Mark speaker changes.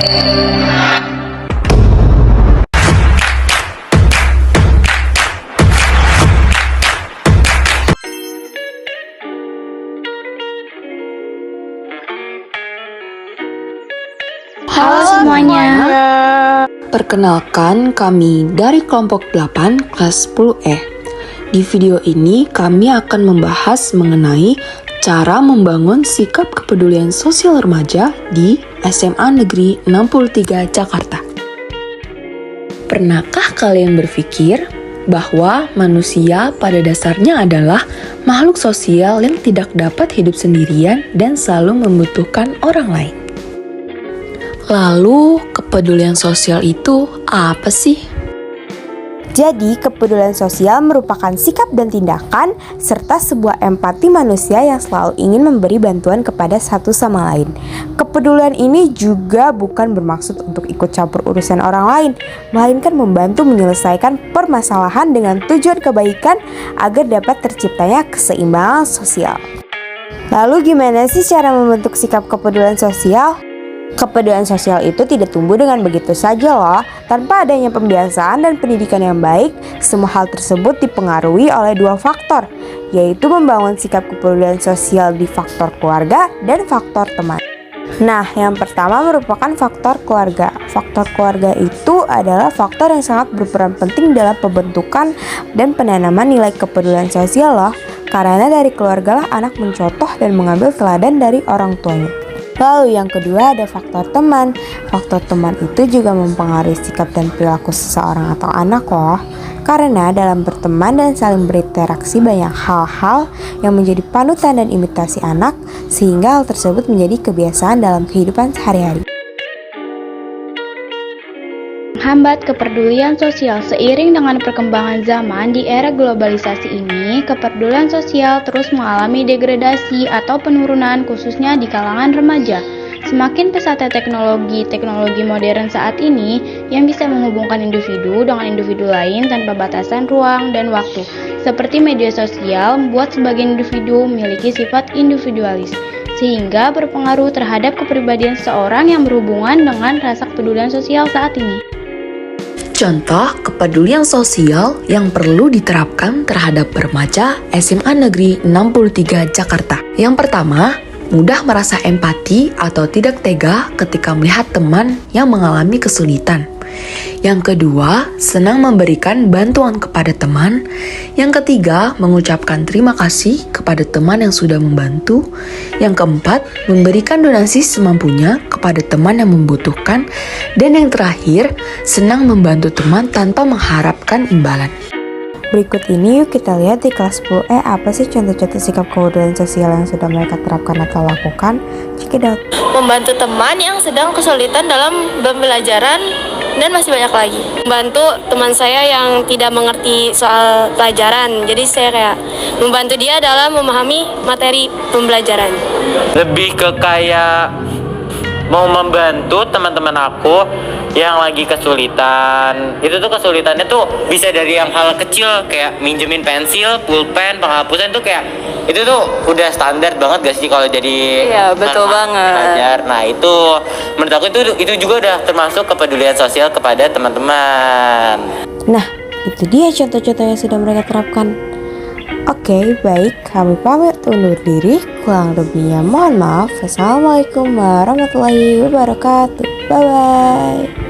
Speaker 1: Halo semuanya.
Speaker 2: Perkenalkan, kami dari kelompok 8 kelas 10E. Di video ini kami akan membahas mengenai cara membangun sikap kepedulian sosial remaja di SMA Negeri 63 Jakarta. Pernahkah kalian berpikir bahwa manusia pada dasarnya adalah makhluk sosial yang tidak dapat hidup sendirian dan selalu membutuhkan orang lain? Lalu, kepedulian sosial itu apa sih?
Speaker 3: Jadi, kepedulian sosial merupakan sikap dan tindakan serta sebuah empati manusia yang selalu ingin memberi bantuan kepada satu sama lain. Kepedulian ini juga bukan bermaksud untuk ikut campur urusan orang lain, melainkan membantu menyelesaikan permasalahan dengan tujuan kebaikan agar dapat terciptanya keseimbangan sosial. Lalu gimana sih cara membentuk sikap kepedulian sosial? Kepedulian sosial itu tidak tumbuh dengan begitu saja loh. Tanpa adanya pembiasaan dan pendidikan yang baik, semua hal tersebut dipengaruhi oleh dua faktor, yaitu membangun sikap kepedulian sosial di faktor keluarga dan faktor teman. Nah, yang pertama merupakan faktor keluarga. Faktor keluarga itu adalah faktor yang sangat berperan penting dalam pembentukan dan penanaman nilai kepedulian sosial loh. Karena dari keluarga lah anak mencontoh dan mengambil teladan dari orang tuanya. Lalu yang kedua ada faktor teman. Faktor teman itu juga mempengaruhi sikap dan perilaku seseorang atau anak loh. Karena dalam berteman dan saling berinteraksi banyak hal-hal yang menjadi panutan dan imitasi anak, sehingga hal tersebut menjadi kebiasaan dalam kehidupan sehari-hari.
Speaker 1: Menghambat kepedulian sosial. Seiring dengan perkembangan zaman di era globalisasi ini, kepedulian sosial terus mengalami degradasi atau penurunan khususnya di kalangan remaja. Semakin pesatnya teknologi modern saat ini yang bisa menghubungkan individu dengan individu lain tanpa batasan ruang dan waktu. Seperti media sosial membuat sebagian individu memiliki sifat individualis, sehingga berpengaruh terhadap kepribadian seseorang yang berhubungan dengan rasa kepedulian sosial saat ini.
Speaker 2: Contoh kepedulian sosial yang perlu diterapkan terhadap remaja SMA Negeri 63 Jakarta. Yang pertama, mudah merasa empati atau tidak tega ketika melihat teman yang mengalami kesulitan. Yang kedua, senang memberikan bantuan kepada teman. Yang ketiga, mengucapkan terima kasih kepada teman yang sudah membantu. Yang keempat, memberikan donasi semampunya kepada teman yang membutuhkan. Dan yang terakhir, senang membantu teman tanpa mengharapkan imbalan.
Speaker 3: Berikut ini yuk kita lihat di kelas 10E apa sih contoh-contoh sikap kepedulian sosial yang sudah mereka terapkan atau lakukan. Check it out.
Speaker 4: Membantu teman yang sedang kesulitan dalam pembelajaran dan masih banyak lagi. Membantu teman saya yang tidak mengerti soal pelajaran. Jadi saya kayak membantu dia dalam memahami materi pembelajaran.
Speaker 5: Lebih ke kayak mau membantu teman-teman aku yang lagi kesulitan. Itu tuh kesulitannya tuh bisa dari yang hal kecil kayak minjemin pensil, pulpen, penghapusan tuh kayak itu tuh udah standar banget gak sih kalau jadi
Speaker 4: betul banget.
Speaker 5: Belajar. Nah, itu menurut aku itu juga udah termasuk kepedulian sosial kepada teman-teman.
Speaker 3: Nah, itu dia contoh-contoh yang sudah mereka terapkan. Oke, baik, kami pamit undur diri. Kurang lebihnya mohon maaf. Wassalamualaikum warahmatullahi wabarakatuh. Bye-bye.